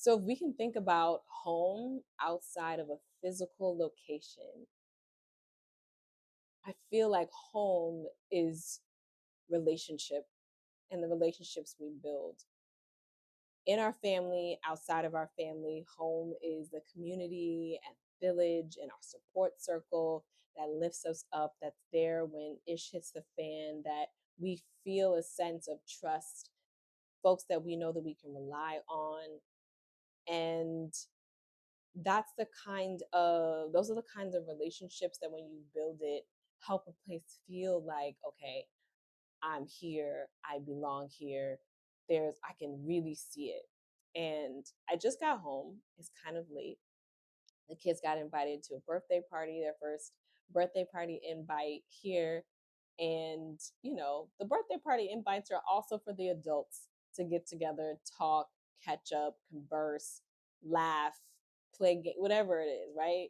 So if we can think about home outside of a physical location, I feel like home is relationship and the relationships we build in our family, outside of our family. Home is the community and village and our support circle that lifts us up, that's there when ish hits the fan, that we feel a sense of trust, folks that we know that we can rely on. And those are the kinds of relationships that when you build it, help a place feel like, okay, I'm here, I belong here. I can really see it. And I just got home. It's kind of late. The kids got invited to a birthday party, their first birthday party invite here. And, the birthday party invites are also for the adults to get together, talk, catch up, converse, laugh, play game, whatever it is, right?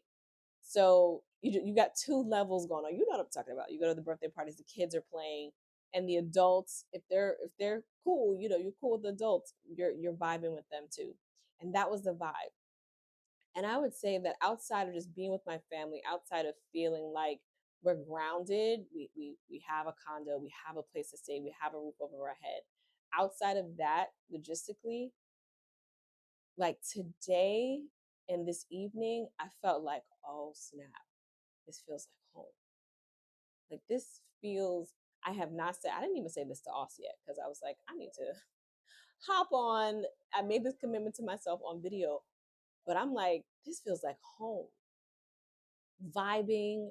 So you got two levels going on. You know what I'm talking about. You go to the birthday parties, the kids are playing, and the adults, if they're cool, you're cool with the adults. You're vibing with them too, and that was the vibe. And I would say that outside of just being with my family, outside of feeling like we're grounded, we have a condo, we have a place to stay, we have a roof over our head. Outside of that, logistically, like today and this evening, I felt like, oh snap, this feels like home. Like this feels, I have not said, I didn't even say this to Oss yet because I was like, I need to hop on. I made this commitment to myself on video, but I'm like, this feels like home. Vibing,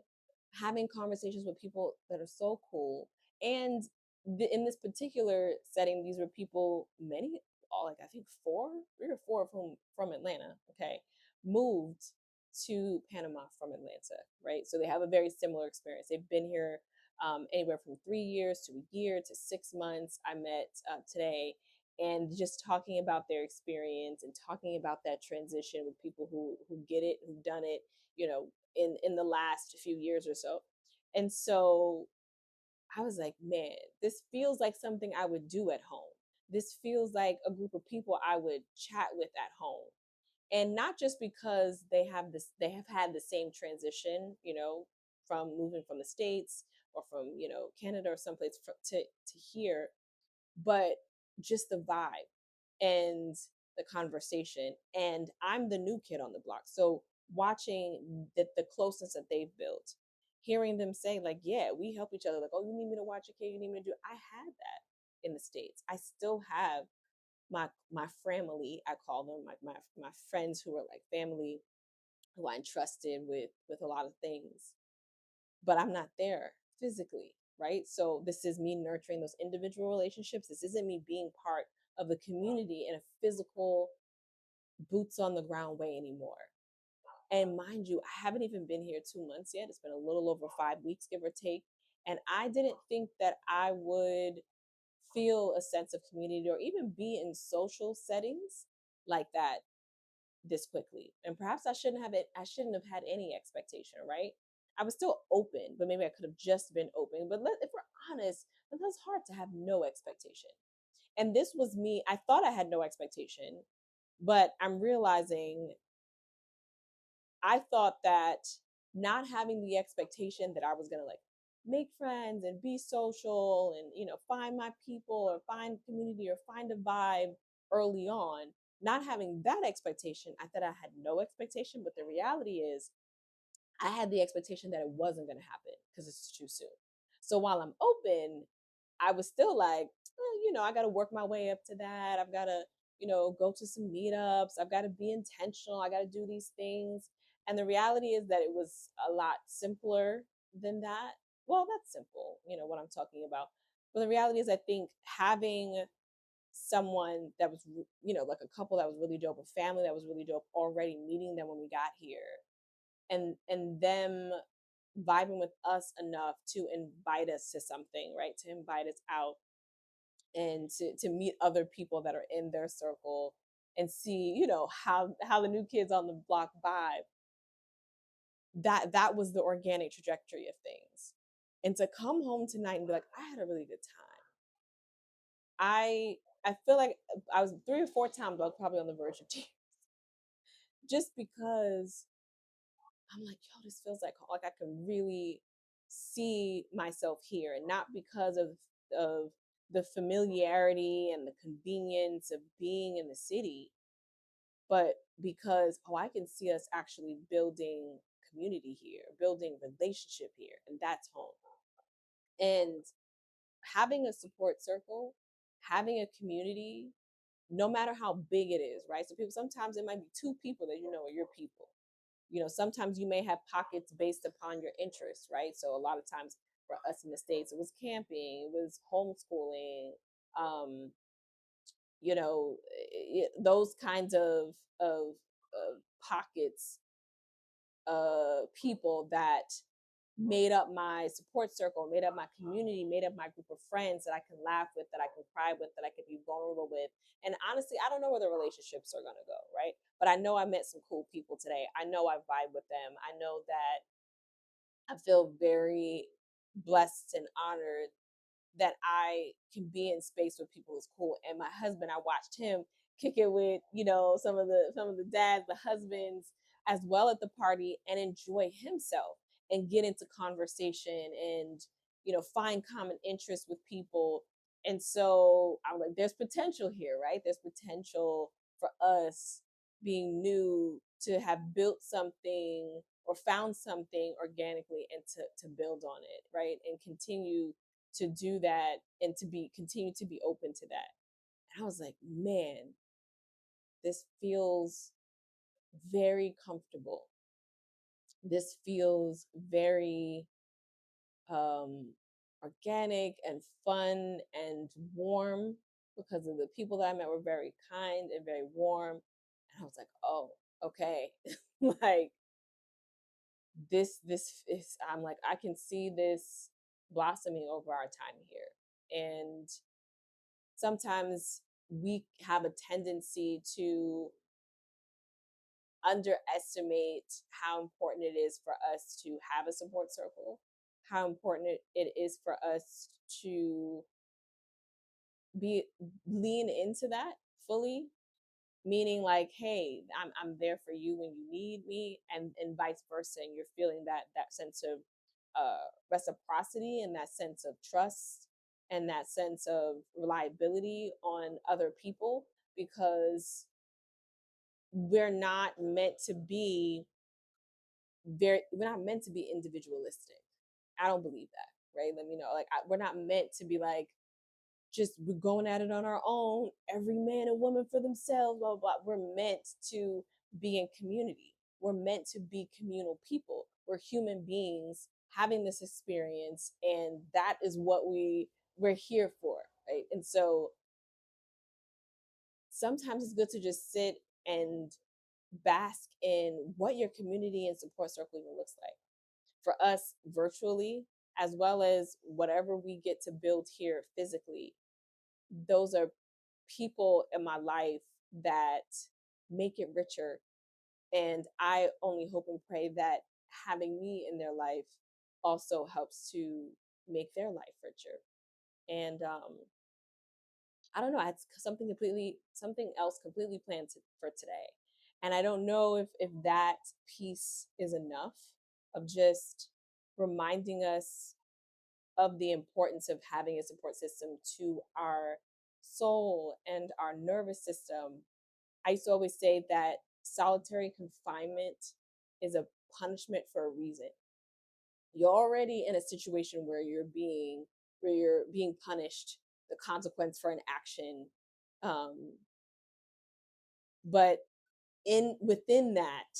having conversations with people that are so cool. And in this particular setting, these were people, many, all like I think three or four of whom from Atlanta, okay, moved to Panama from Atlanta, right? So they have a very similar experience. They've been here anywhere from 3 years to a year to 6 months. I met today, and just talking about their experience and talking about that transition with people who get it, who've done it, in the last few years or so. And so I was like, man, this feels like something I would do at home. This feels like a group of people I would chat with at home. And not just because they have had the same transition, from moving from the States or from, Canada or someplace to here, but just the vibe and the conversation. And I'm the new kid on the block. So watching the closeness that they've built, hearing them say, like, yeah, we help each other. Like, oh, you need me to watch a kid, you need me to do. I had that in the States. I still have my family, I call them my friends who are like family, who I entrusted with a lot of things, but I'm not there physically, right? So this is me nurturing those individual relationships. This isn't me being part of the community in a physical, boots on the ground way anymore. And mind you, I haven't even been here 2 months yet. It's been a little over 5 weeks, give or take. And I didn't think that I would feel a sense of community or even be in social settings like that this quickly. And perhaps I shouldn't have had any expectation, right? I was still open, but maybe I could have just been open. But if we're honest, then that's hard to have no expectation. And this was me. I thought I had no expectation, but I'm realizing I thought that not having the expectation that I was going to like make friends and be social and find my people or find community or find a vibe early on, not having that expectation, I thought I had no expectation, but the reality is I had the expectation that it wasn't going to happen because it's too soon. So while I'm open, I was still like, I got to work my way up to that. I've got to, go to some meetups. I've got to be intentional. I got to do these things. And the reality is that it was a lot simpler than that. Well, that's simple, what I'm talking about. But the reality is, I think having someone that was, like a couple that was really dope, a family that was really dope, already meeting them when we got here, and them vibing with us enough to invite us to something, right? To invite us out and to meet other people that are in their circle and see, how the new kids on the block vibe. That was the organic trajectory of things. And to come home tonight and be like, I had a really good time. I feel like I was 3 or 4 times I was probably on the verge of tears. just because I'm like, yo, this feels like I can really see myself here, and not because of the familiarity and the convenience of being in the city, but because I can see us actually building community here, building relationship here, and that's home. And having a support circle, having a community, no matter how big it is, right? So people, sometimes it might be two people that you know are your people. Sometimes you may have pockets based upon your interests, right? So a lot of times for us in the States, it was camping, it was homeschooling, um, those kinds of pockets, people that made up my support circle, made up my community, made up my group of friends that I can laugh with, that I can cry with, that I can be vulnerable with. And honestly, I don't know where the relationships are gonna go, right? But I know I met some cool people today. I know I vibe with them. I know that I feel very blessed and honored that I can be in space with people who's cool. And my husband, I watched him kick it with, some of the dads, the husbands as well at the party, and enjoy himself and get into conversation and find common interests with people. And so I'm like, there's potential here, right? There's potential for us being new to have built something or found something organically, and to build on it, right? And continue to do that, and to be continue to be open to that. And I was like, man, this feels very comfortable. This feels very um organic and fun and warm, because of the people that I met were very kind and very warm. And I was like, oh, okay. Like, this is, I'm like, I can see this blossoming over our time here. And sometimes we have a tendency to underestimate how important it is for us to have a support circle, how important it is for us to be lean into that fully, meaning like, hey, I'm there for you when you need me, and vice versa. And you're feeling that sense of reciprocity, and that sense of trust, and that sense of reliability on other people, because we're not meant to be we're not meant to be individualistic. I don't believe that, right? Let me know. Like, we're not meant to be like, just we're going at it on our own, every man and woman for themselves, blah, blah, blah. We're meant to be in community. We're meant to be communal people. We're human beings having this experience, and that is what we're here for, right? And so sometimes it's good to just sit and bask in what your community and support circle even looks like for us virtually, as well as whatever we get to build here physically. Those are people in my life that make it richer. And I only hope and pray that having me in their life also helps to make their life richer. And I don't know, I had something else completely planned for today. And I don't know if that piece is enough, of just reminding us of the importance of having a support system to our soul and our nervous system. I used to always say that solitary confinement is a punishment for a reason. You're already in a situation where you're being punished, the consequence for an action. Um, but in within that,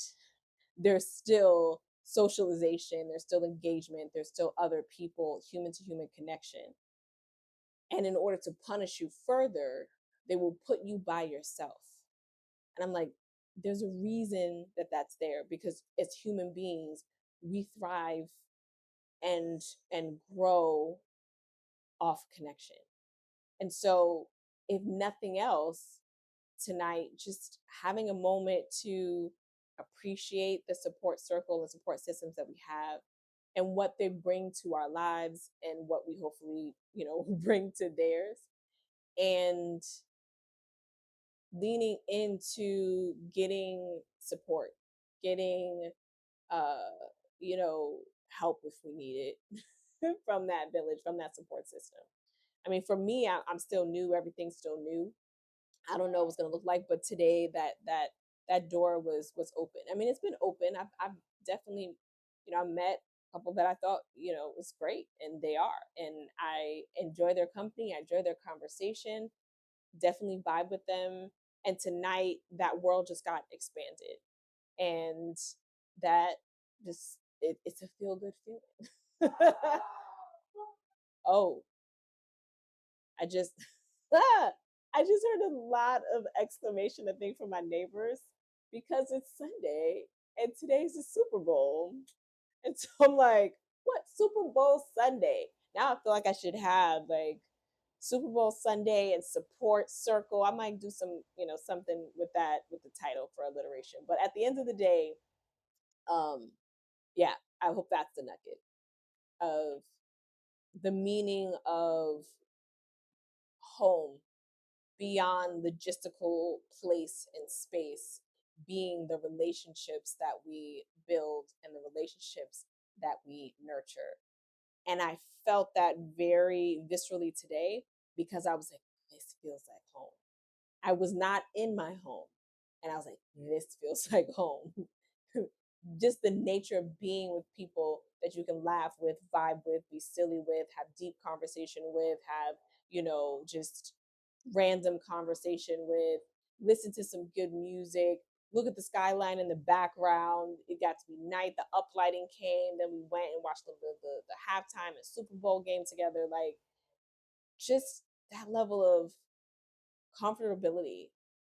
there's still socialization, there's still engagement, there's still other people, human to human connection. And in order to punish you further, they will put you by yourself. And I'm like, there's a reason that that's there, because as human beings, we thrive and grow off connection. And so, if nothing else, tonight, just having a moment to appreciate the support circle and support systems that we have, and what they bring to our lives, and what we hopefully, bring to theirs. And leaning into getting support, getting uh, help if we need it from that village, from that support system. I mean, for me, I'm still new. Everything's still new. I don't know what's gonna look like, but today that door was open. I mean, it's been open. I've definitely, I met a couple that I thought, was great, and they are, and I enjoy their company. I enjoy their conversation. Definitely vibe with them. And tonight, that world just got expanded, and that it's a feel good feeling. Oh, I just I just heard a lot of exclamation, I think, from my neighbors because it's Sunday and today's the Super Bowl. And so I'm like, what Super Bowl Sunday? Now I feel like I should have like Super Bowl Sunday and support circle. I might do some, something with that with the title for alliteration. But at the end of the day, um, yeah, I hope that's the nugget of the meaning of home beyond logistical place and space being the relationships that we build and the relationships that we nurture. And I felt that very viscerally today because I was like, this feels like home. I was not in my home. And I was like, this feels like home. Just the nature of being with people that you can laugh with, vibe with, be silly with, have deep conversation with, have, just random conversation with, listen to some good music, look at the skyline in the background. It got to be night, the uplighting came, then we went and watched the halftime and Super Bowl game together. Like, just that level of comfortability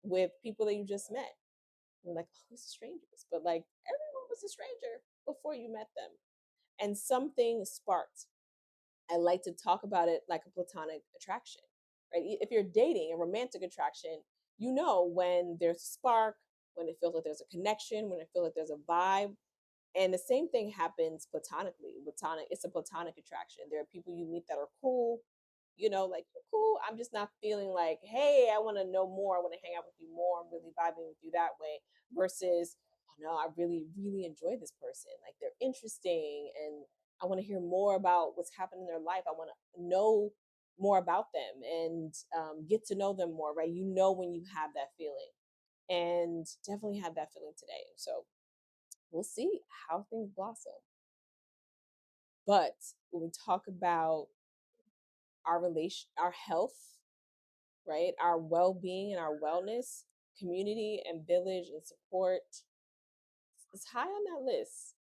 with people that you just met. And like, oh, it's strangers, but like everyone was a stranger before you met them. And something sparked. I like to talk about it like a platonic attraction, right? If you're dating a romantic attraction, when there's a spark, when it feels like there's a connection, when it feels like there's a vibe. And the same thing happens platonically. It's a platonic attraction. There are people you meet that are cool, like you're cool. I'm just not feeling like, hey, I want to know more. I want to hang out with you more. I'm really vibing with you that way. Versus, oh no, I really, really enjoy this person. Like they're interesting and I want to hear more about what's happened in their life. I want to know more about them and get to know them more, right? When you have that feeling. And definitely had that feeling today. So we'll see how things blossom. But when we talk about our health, right? Our well-being and our wellness, community and village and support is high on that list.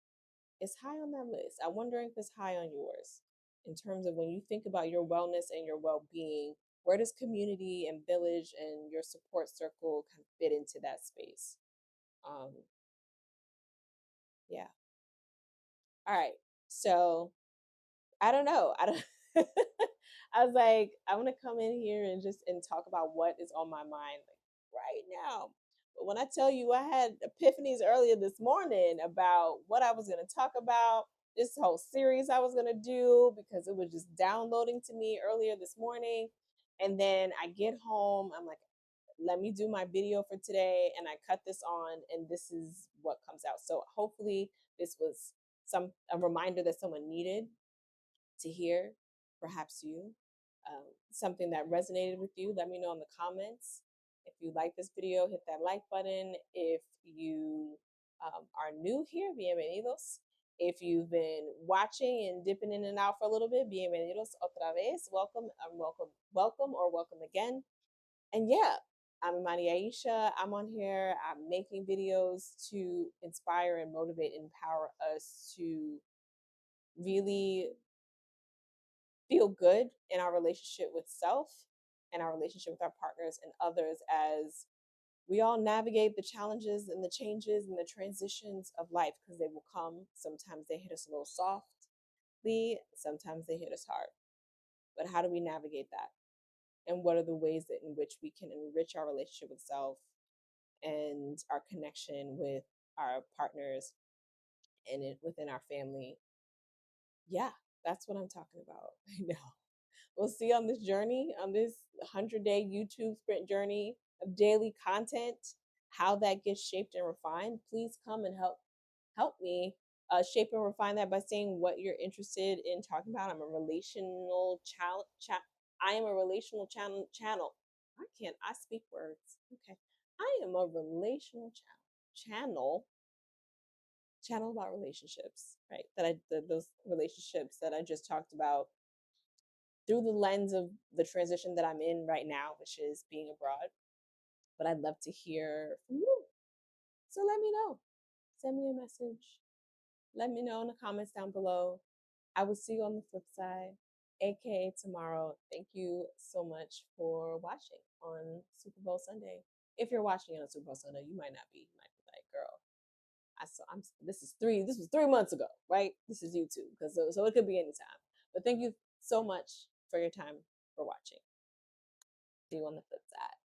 It's high on that list. I wonder if it's high on yours in terms of when you think about your wellness and your well-being, where does community and village and your support circle kind of fit into that space? Um, yeah. All right. So I don't know. I don't. I was like, I'm gonna come in here and talk about what is on my mind like right now. But when I tell you, I had epiphanies earlier this morning about what I was gonna talk about, this whole series I was gonna do because it was just downloading to me earlier this morning, and then I get home, I'm like, let me do my video for today, and I cut this on, and this is what comes out. So hopefully, this was a reminder that someone needed to hear, perhaps you, something that resonated with you. Let me know in the comments. If you like this video, hit that like button. If you are new here, bienvenidos. If you've been watching and dipping in and out for a little bit, bienvenidos otra vez. Welcome, welcome, or welcome again. And yeah, I'm Maria Aisha. I'm on here. I'm making videos to inspire and motivate and empower us to really feel good in our relationship with self and our relationship with our partners and others as we all navigate the challenges and the changes and the transitions of life because they will come. Sometimes they hit us a little softly, sometimes they hit us hard. But how do we navigate that? And what are the ways that in which we can enrich our relationship with self and our connection with our partners and within our family? Yeah, that's what I'm talking about right now. We'll see on this journey, on this 100-day YouTube sprint journey, of daily content, how that gets shaped and refined, please come and help me shape and refine that by saying what you're interested in talking about. I'm a relational I am a relational channel. I can't. I speak words. Okay. I am a relational channel about relationships, right? Those relationships that I just talked about through the lens of the transition that I'm in right now, which is being abroad. But I'd love to hear from you. So let me know. Send me a message. Let me know in the comments down below. I will see you on the flip side, aka tomorrow. Thank you so much for watching on Super Bowl Sunday. If you're watching it on Super Bowl Sunday, you might not be. You might be like, girl, I saw I'm this was 3 months ago, right? This is YouTube. Because so it could be anytime. But thank you so much for your time for watching. See you on the flip side.